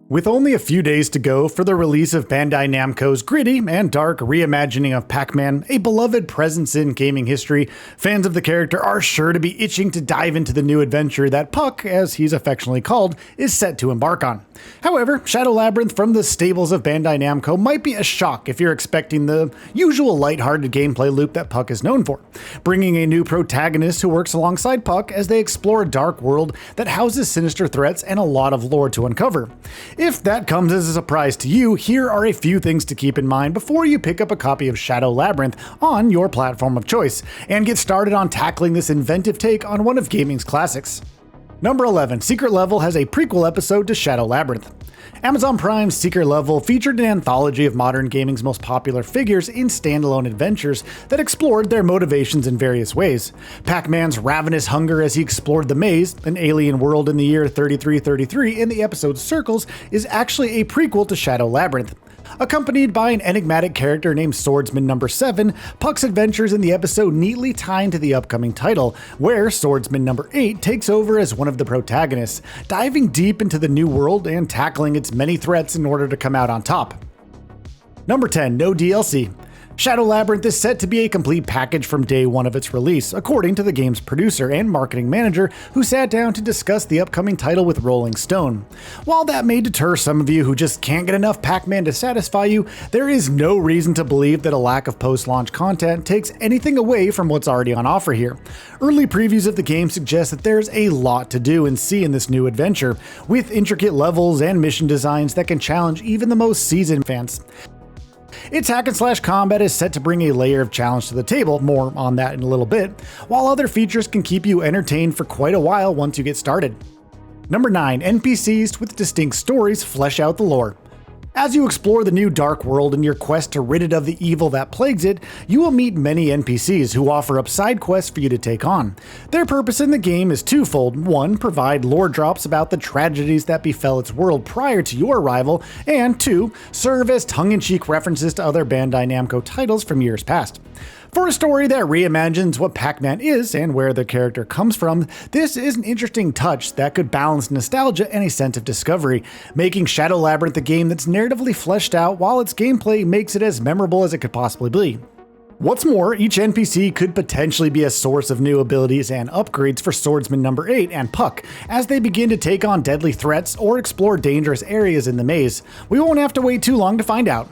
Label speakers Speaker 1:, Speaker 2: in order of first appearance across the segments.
Speaker 1: With only a few days to go for the release of Bandai Namco's gritty and dark reimagining of Pac-Man, a beloved presence in gaming history, fans of the character are sure to be itching to dive into the new adventure that Puck, as he's affectionately called, is set to embark on. However, Shadow Labyrinth from the stables of Bandai Namco might be a shock if you're expecting the usual lighthearted gameplay loop that Puck is known for, bringing a new protagonist who works alongside Puck as they explore a dark world that houses sinister threats and a lot of lore to uncover. If that comes as a surprise to you, here are a few things to keep in mind before you pick up a copy of Shadow Labyrinth on your platform of choice, and get started on tackling this inventive take on one of gaming's classics. Number 11, Secret Level has a prequel episode to Shadow Labyrinth. Amazon Prime's Secret Level featured an anthology of modern gaming's most popular figures in standalone adventures that explored their motivations in various ways. Pac-Man's ravenous hunger as he explored the maze, an alien world in the year 3333 in the episode Circles, is actually a prequel to Shadow Labyrinth. Accompanied by an enigmatic character named Swordsman Number 7, Puck's adventures in the episode neatly tie into the upcoming title, where Swordsman Number 8 takes over as one of the protagonists, diving deep into the new world and tackling its many threats in order to come out on top. Number 10, no DLC. Shadow Labyrinth is set to be a complete package from day one of its release, according to the game's producer and marketing manager, who sat down to discuss the upcoming title with Rolling Stone. While that may deter some of you who just can't get enough Pac-Man to satisfy you, there is no reason to believe that a lack of post-launch content takes anything away from what's already on offer here. Early previews of the game suggest that there's a lot to do and see in this new adventure, with intricate levels and mission designs that can challenge even the most seasoned fans. Its hack-and-slash combat is set to bring a layer of challenge to the table, more on that in a little bit, while other features can keep you entertained for quite a while once you get started. Number 9, NPCs with distinct stories flesh out the lore. As you explore the new dark world in your quest to rid it of the evil that plagues it, you will meet many NPCs who offer up side quests for you to take on. Their purpose in the game is twofold. 1, provide lore drops about the tragedies that befell its world prior to your arrival, and 2, serve as tongue-in-cheek references to other Bandai Namco titles from years past. For a story that reimagines what Pac-Man is and where the character comes from, this is an interesting touch that could balance nostalgia and a sense of discovery, making Shadow Labyrinth a game that's narratively fleshed out while its gameplay makes it as memorable as it could possibly be. What's more, each NPC could potentially be a source of new abilities and upgrades for Swordsman Number 8 and Puck as they begin to take on deadly threats or explore dangerous areas in the maze. We won't have to wait too long to find out.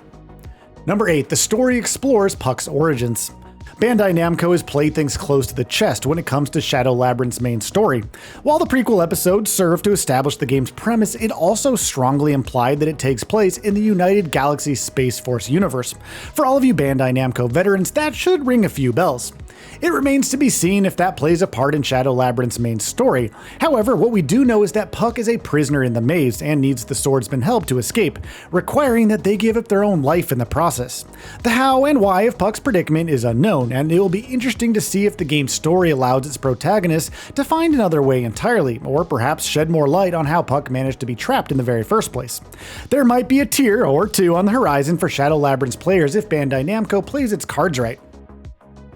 Speaker 1: Number 8, the story explores Puck's origins. Bandai Namco has played things close to the chest when it comes to Shadow Labyrinth's main story. While the prequel episodes served to establish the game's premise, it also strongly implied that it takes place in the United Galaxy Space Force universe. For all of you Bandai Namco veterans, that should ring a few bells. It remains to be seen if that plays a part in Shadow Labyrinth's main story. However, what we do know is that Puck is a prisoner in the maze and needs the swordsman's help to escape, requiring that they give up their own life in the process. The how and why of Puck's predicament is unknown, and it will be interesting to see if the game's story allows its protagonist to find another way entirely, or perhaps shed more light on how Puck managed to be trapped in the very first place. There might be a tier or two on the horizon for Shadow Labyrinth's players if Bandai Namco plays its cards right.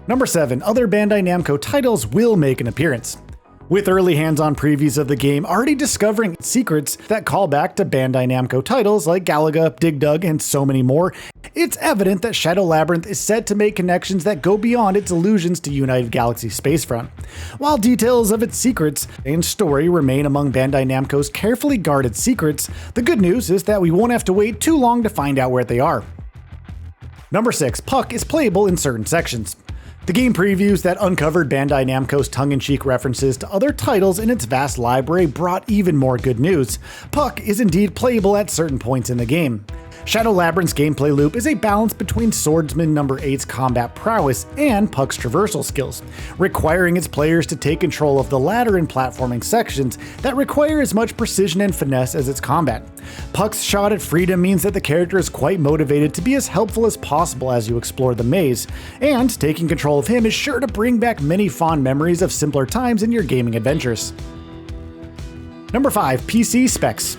Speaker 1: Number 7, other Bandai Namco titles will make an appearance. With early hands-on previews of the game already discovering secrets that call back to Bandai Namco titles like Galaga, Dig Dug, and so many more, it's evident that Shadow Labyrinth is set to make connections that go beyond its allusions to United Galaxy Spacefront. While details of its secrets and story remain among Bandai Namco's carefully guarded secrets, the good news is that we won't have to wait too long to find out where they are. Number 6, Puck is playable in certain sections. The game previews that uncovered Bandai Namco's tongue-in-cheek references to other titles in its vast library brought even more good news. Puck is indeed playable at certain points in the game. Shadow Labyrinth's gameplay loop is a balance between Swordsman Number 8's combat prowess and Puck's traversal skills, requiring its players to take control of the ladder and platforming sections that require as much precision and finesse as its combat. Puck's shot at freedom means that the character is quite motivated to be as helpful as possible as you explore the maze, and taking control of him is sure to bring back many fond memories of simpler times in your gaming adventures. Number 5, PC specs.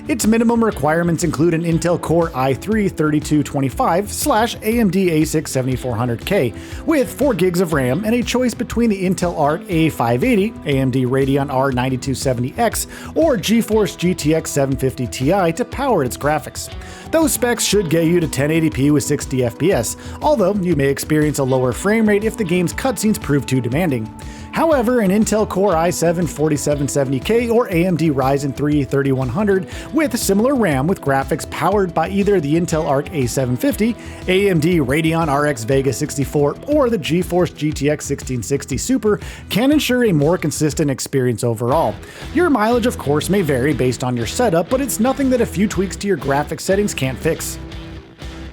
Speaker 1: Its minimum requirements include an Intel Core i3-3225/AMD A6 7400K with 4 gigs of RAM and a choice between the Intel Arc A580, AMD Radeon R9270X, or GeForce GTX 750 Ti to power its graphics. Those specs should get you to 1080p with 60 FPS, although you may experience a lower frame rate if the game's cutscenes prove too demanding. However, an Intel Core i7-4770K or AMD Ryzen 3 3100 with similar RAM with graphics powered by either the Intel Arc A750, AMD Radeon RX Vega 64, or the GeForce GTX 1660 Super can ensure a more consistent experience overall. Your mileage, of course, may vary based on your setup, but it's nothing that a few tweaks to your graphics settings can't fix.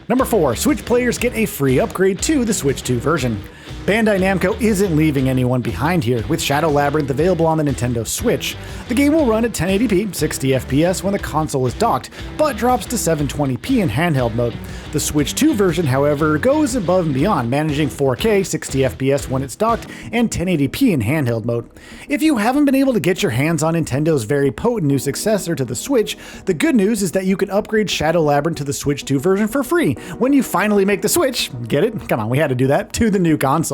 Speaker 1: Number 4. Switch players get a free upgrade to the Switch 2 version. Bandai Namco isn't leaving anyone behind here, with Shadow Labyrinth available on the Nintendo Switch. The game will run at 1080p, 60 FPS when the console is docked, but drops to 720p in handheld mode. The Switch 2 version, however, goes above and beyond, managing 4K, 60 FPS when it's docked, and 1080p in handheld mode. If you haven't been able to get your hands on Nintendo's very potent new successor to the Switch, the good news is that you can upgrade Shadow Labyrinth to the Switch 2 version for free when you finally make the switch, get it? Come on, we had to do that, to the new console.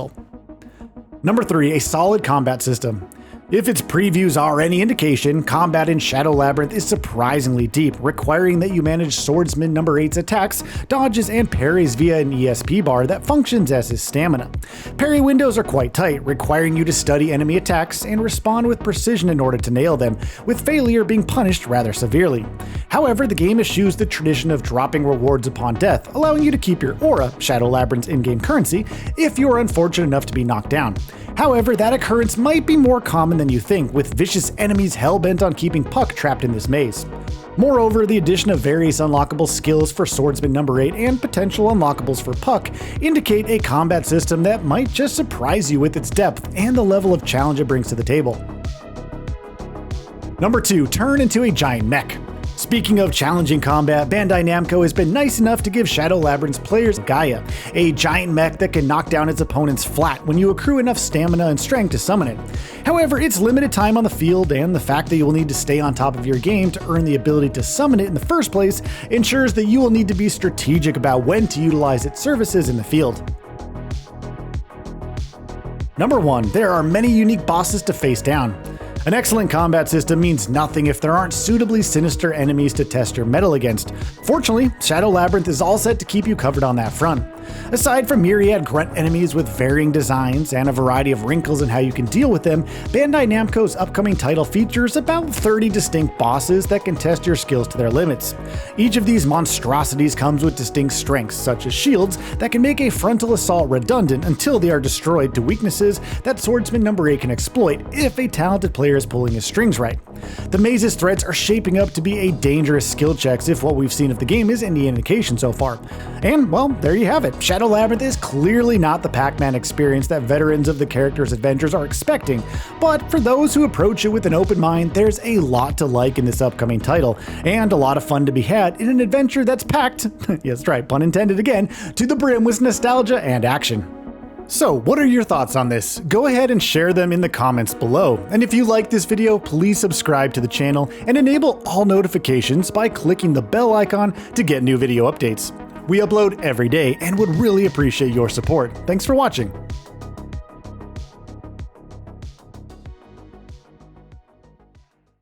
Speaker 1: Number 3. A solid combat system. If its previews are any indication, combat in Shadow Labyrinth is surprisingly deep, requiring that you manage Swordsman No. 8's attacks, dodges, and parries via an ESP bar that functions as his stamina. Parry windows are quite tight, requiring you to study enemy attacks and respond with precision in order to nail them, with failure being punished rather severely. However, the game eschews the tradition of dropping rewards upon death, allowing you to keep your aura, Shadow Labyrinth's in-game currency, if you are unfortunate enough to be knocked down. However, that occurrence might be more common than you think, with vicious enemies hell-bent on keeping Puck trapped in this maze. Moreover, the addition of various unlockable skills for Swordsman No. 8 and potential unlockables for Puck indicate a combat system that might just surprise you with its depth and the level of challenge it brings to the table. Number 2. Turn into a giant mech. Speaking of challenging combat, Bandai Namco has been nice enough to give Shadow Labyrinth's players Gaia, a giant mech that can knock down its opponents flat when you accrue enough stamina and strength to summon it. However, its limited time on the field and the fact that you will need to stay on top of your game to earn the ability to summon it in the first place ensures that you will need to be strategic about when to utilize its services in the field. Number 1. There are many unique bosses to face down. An excellent combat system means nothing if there aren't suitably sinister enemies to test your mettle against. Fortunately, Shadow Labyrinth is all set to keep you covered on that front. Aside from myriad grunt enemies with varying designs and a variety of wrinkles in how you can deal with them, Bandai Namco's upcoming title features about 30 distinct bosses that can test your skills to their limits. Each of these monstrosities comes with distinct strengths, such as shields that can make a frontal assault redundant until they are destroyed, to weaknesses that Swordsman No. 8 can exploit if a talented player is pulling his strings right. The maze's threats are shaping up to be a dangerous skill checks if what we've seen of the game is any indication so far. And, well, there you have it. Shadow Labyrinth is clearly not the Pac-Man experience that veterans of the character's adventures are expecting, but for those who approach it with an open mind, there's a lot to like in this upcoming title, and a lot of fun to be had in an adventure that's packed, yes right, pun intended again, to the brim with nostalgia and action. So, what are your thoughts on this? Go ahead and share them in the comments below. And if you like this video, please subscribe to the channel and enable all notifications by clicking the bell icon to get new video updates. We upload every day and would really appreciate your support. Thanks for watching.